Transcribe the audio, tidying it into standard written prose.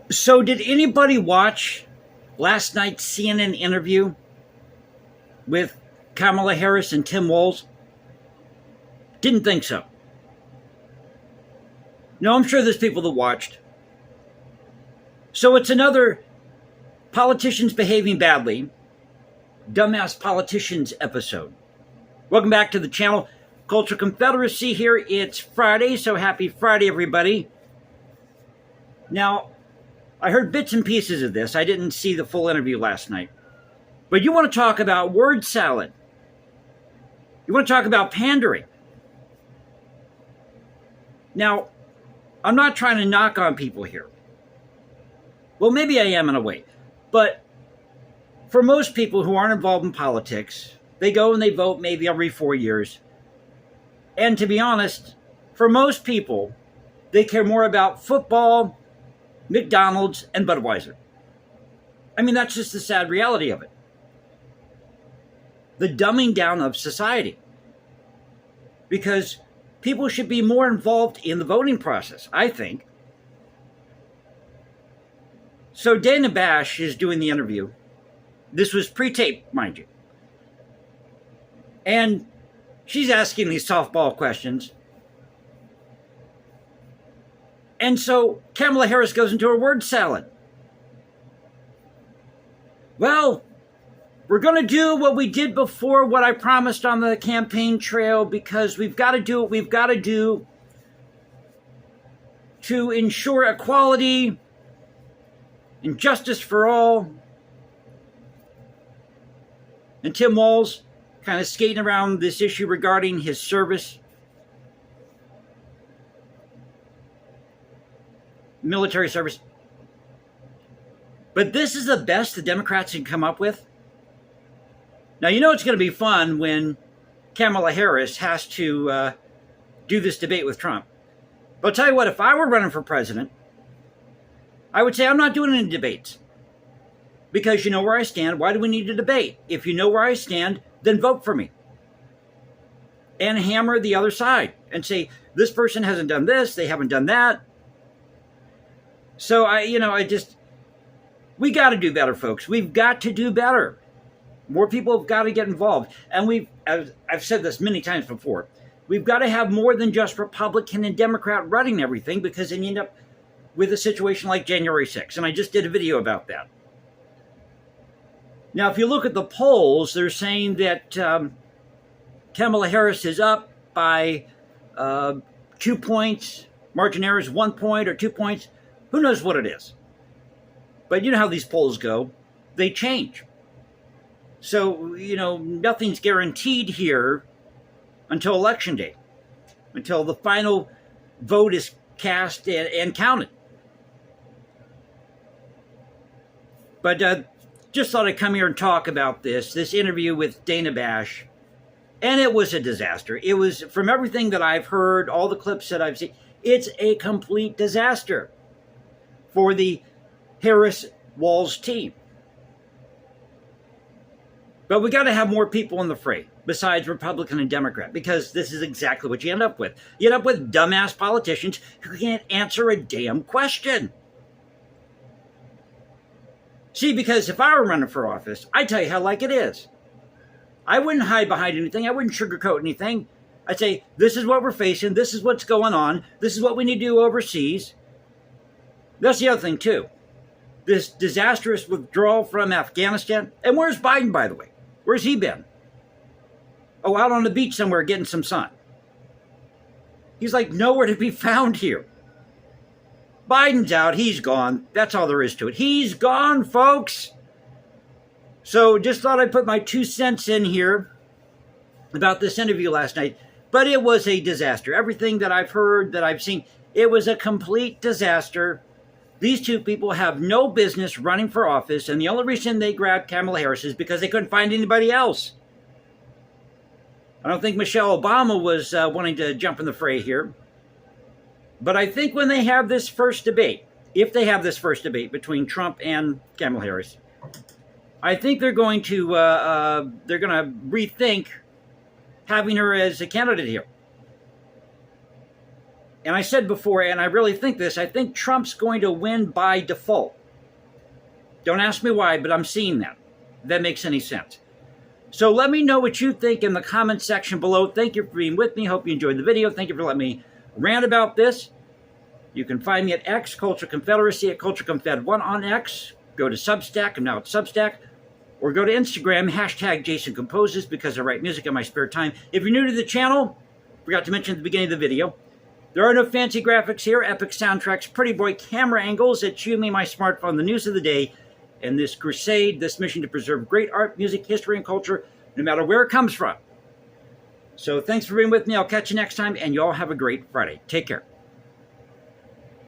So, did anybody watch last night's CNN interview with Kamala Harris and Tim Walz? Didn't think so. No, I'm sure there's people that watched. So, it's another politicians behaving badly, dumbass politicians episode. Welcome back to the channel. Culture Confederacy here. It's Friday, so happy Friday, everybody. Now, I heard bits and pieces of this. I didn't see the full interview last night. But you want to talk about word salad. You want to talk about pandering. Now, I'm not trying to knock on people here. Well, maybe I am in a way. But for most people who aren't involved in politics, they go and they vote maybe every 4 years. And to be honest, for most people, they care more about football, McDonald's, and Budweiser. I mean, that's just the sad reality of it. The dumbing down of society. Because people should be more involved in the voting process, I think. So Dana Bash is doing the interview. This was pre-taped, mind you. And she's asking these softball questions. And so Kamala Harris goes into her word salad. Well, we're going to do what we did before, what I promised on the campaign trail, because we've got to do what we've got to do to ensure equality and justice for all. And Tim Walz kind of skating around this issue regarding his service. Military service. But this is the best the Democrats can come up with. Now, you know it's going to be fun when Kamala Harris has to do this debate with Trump. But I'll tell you what, if I were running for president, I would say I'm not doing any debates. Because you know where I stand. Why do we need a debate? If you know where I stand, then vote for me. And hammer the other side and say, this person hasn't done this, they haven't done that. So, we got to do better, folks. We've got to do better. More people have got to get involved. And I've said this many times before, we've got to have more than just Republican and Democrat running everything, because then you end up with a situation like January 6th. And I just did a video about that. Now, if you look at the polls, they're saying that Kamala Harris is up by 2 points. Margin error is 1 point or 2 points. Who knows what it is? But you know how these polls go. They change. So, nothing's guaranteed here until Election Day. Until the final vote is cast and counted. But just thought I'd come here and talk about this interview with Dana Bash. And it was a disaster. It was, from everything that I've heard, all the clips that I've seen, it's a complete disaster for the Harris-Walz team. But we got to have more people in the fray besides Republican and Democrat, because this is exactly what you end up with. You end up with dumbass politicians who can't answer a damn question. See, because if I were running for office, I'd tell you how like it is. I wouldn't hide behind anything. I wouldn't sugarcoat anything. I'd say, this is what we're facing. This is what's going on. This is what we need to do overseas. That's the other thing, too. This disastrous withdrawal from Afghanistan. And where's Biden, by the way? Where's he been? Oh, out on the beach somewhere getting some sun. He's like nowhere to be found here. Biden's out. He's gone. That's all there is to it. He's gone, folks. So just thought I'd put my 2 cents in here about this interview last night. But it was a disaster. Everything that I've heard, that I've seen, it was a complete disaster. These two people have no business running for office, and the only reason they grabbed Kamala Harris is because they couldn't find anybody else. I don't think Michelle Obama was wanting to jump in the fray here. But I think when they have this first debate, if they have this first debate between Trump and Kamala Harris, I think they're going to rethink having her as a candidate here. And I said before, and I really think this, I think Trump's going to win by default. Don't ask me why, but I'm seeing that. If that makes any sense. So let me know what you think in the comment section below. Thank you for being with me. Hope you enjoyed the video. Thank you for letting me rant about this. You can find me at X, Culture Confederacy, at Culture Confed1 on X. Go to Substack. I'm now at Substack. Or go to Instagram, hashtag Jason Composes, because I write music in my spare time. If you're new to the channel, forgot to mention at the beginning of the video, there are no fancy graphics here, epic soundtracks, pretty boy camera angles. It's you, me, my smartphone, the news of the day, and this crusade, this mission to preserve great art, music, history, and culture, no matter where it comes from. So thanks for being with me. I'll catch you next time, and you all have a great Friday. Take care.